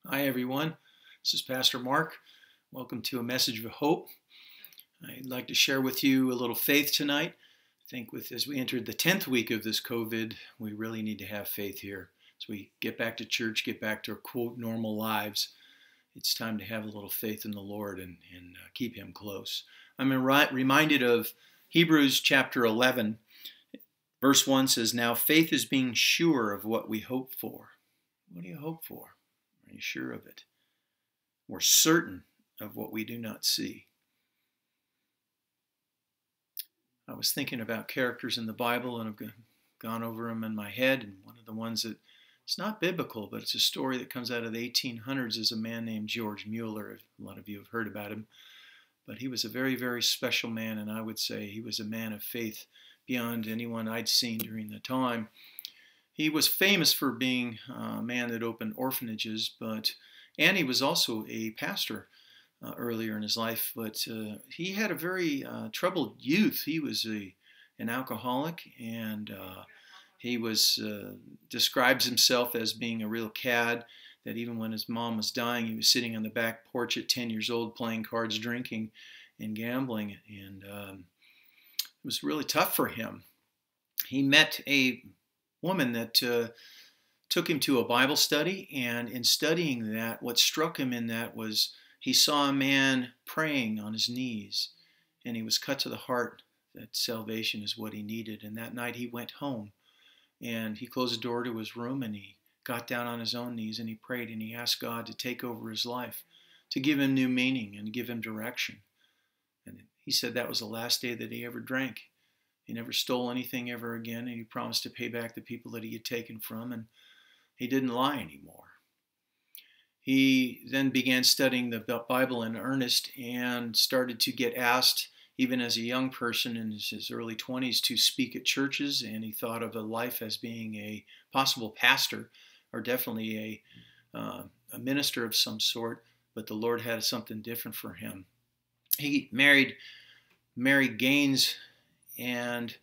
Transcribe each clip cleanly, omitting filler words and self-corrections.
Hi, everyone. This is Pastor Mark. Welcome to a message of hope. I'd like to share with you a little faith tonight. I think as we entered the 10th week of this COVID, we really need to have faith here. As we get back to church, get back to our quote normal lives, it's time to have a little faith in the Lord and keep Him close. I'm reminded of Hebrews chapter 11. Verse 1 says, "Now faith is being sure of what we hope for." What do you hope for? Are you sure of it? We're certain of what we do not see. I was thinking about characters in the Bible and I've gone over them in my head. And one of the ones that it's not biblical, but it's a story that comes out of the 1800s is a man named George Mueller. A lot of you have heard about him. But he was a very, very special man, and I would say he was a man of faith beyond anyone I'd seen during the time. He was famous for being a man that opened orphanages, and he was also a pastor earlier in his life. But he had a very troubled youth. He was an alcoholic, and he describes himself as being a real cad. That even when his mom was dying, he was sitting on the back porch at 10 years old, playing cards, drinking, and gambling, and it was really tough for him. He met a woman that took him to a Bible study, and in studying that, what struck him in that was he saw a man praying on his knees, and he was cut to the heart that salvation is what he needed. And that night he went home, and he closed the door to his room, and he got down on his own knees, and he prayed, and he asked God to take over his life, to give him new meaning and give him direction. And he said that was the last day that he ever drank. He never stole anything ever again, and he promised to pay back the people that he had taken from, and he didn't lie anymore. He then began studying the Bible in earnest and started to get asked, even as a young person in his early 20s, to speak at churches, and he thought of a life as being a possible pastor or definitely a minister of some sort, but the Lord had something different for him. He married Mary Gaines, and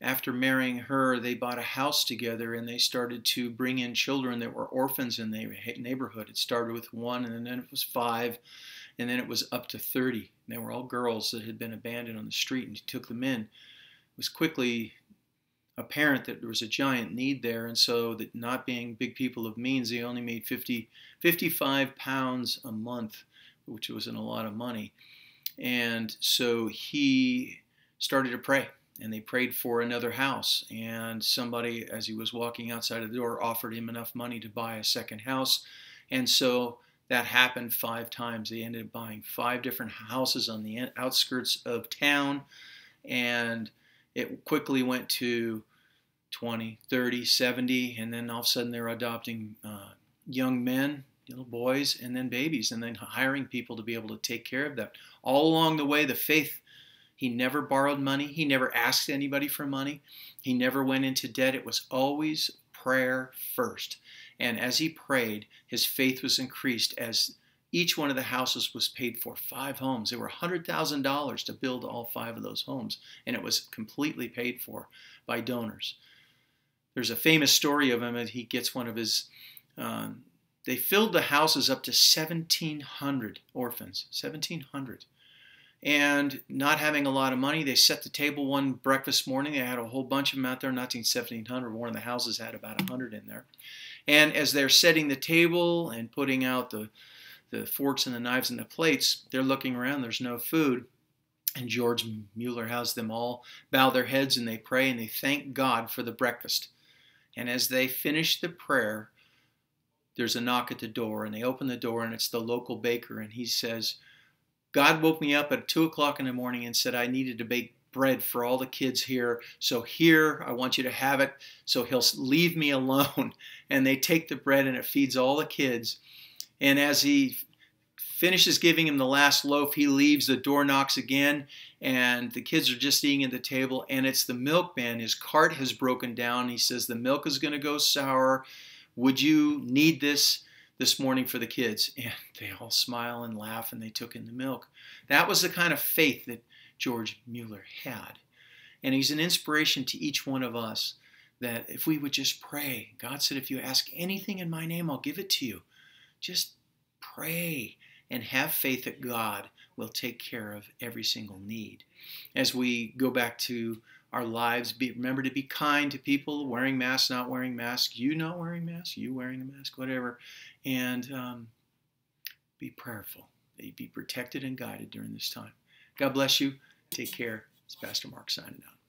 after marrying her, they bought a house together, and they started to bring in children that were orphans in the neighborhood. It started with 1, and then it was 5, and then it was up to 30. And they were all girls that had been abandoned on the street, and he took them in. It was quickly apparent that there was a giant need there, and so that not being big people of means, they only made 55 pounds a month, which wasn't a lot of money. And so he started to pray. And they prayed for another house, and somebody, as he was walking outside of the door, offered him enough money to buy a second house. And so that happened 5 times. They ended up buying 5 different houses on the outskirts of town, and it quickly went to 20, 30, 70, and then all of a sudden they're adopting young men, little boys, and then babies, and then hiring people to be able to take care of them. All along the way, the faith. He never borrowed money. He never asked anybody for money. He never went into debt. It was always prayer first. And as he prayed, his faith was increased as each one of the houses was paid for. 5 homes. There were $100,000 to build all 5 of those homes. And it was completely paid for by donors. There's a famous story of him that he gets one of his... they filled the houses up to 1,700 orphans. 1,700. And not having a lot of money, they set the table one breakfast morning. They had a whole bunch of them out there, not 1,700. One of the houses had about 100 in there. And as they're setting the table and putting out the forks and the knives and the plates, they're looking around. There's no food. And George Mueller has them all bow their heads, and they pray, and they thank God for the breakfast. And as they finish the prayer, there's a knock at the door, and they open the door, and it's the local baker, and he says, "God woke me up at 2 o'clock in the morning and said I needed to bake bread for all the kids here. So here, I want you to have it." So he'll leave me alone. And they take the bread, and it feeds all the kids. And as he finishes giving him the last loaf, he leaves, the door knocks again, and the kids are just eating at the table. And it's the milkman. His cart has broken down. He says, "The milk is going to go sour. Would you need this morning for the kids?" And they all smile and laugh, and they took in the milk. That was the kind of faith that George Mueller had. And he's an inspiration to each one of us, that if we would just pray. God said, "If you ask anything in my name, I'll give it to you." Just Pray and have faith that God will take care of every single need. As we go back to our lives, remember to be kind to people, wearing masks, not wearing masks, you not wearing masks, you wearing a mask, whatever. And be prayerful that you be protected and guided during this time. God bless you. Take care. It's Pastor Mark signing out.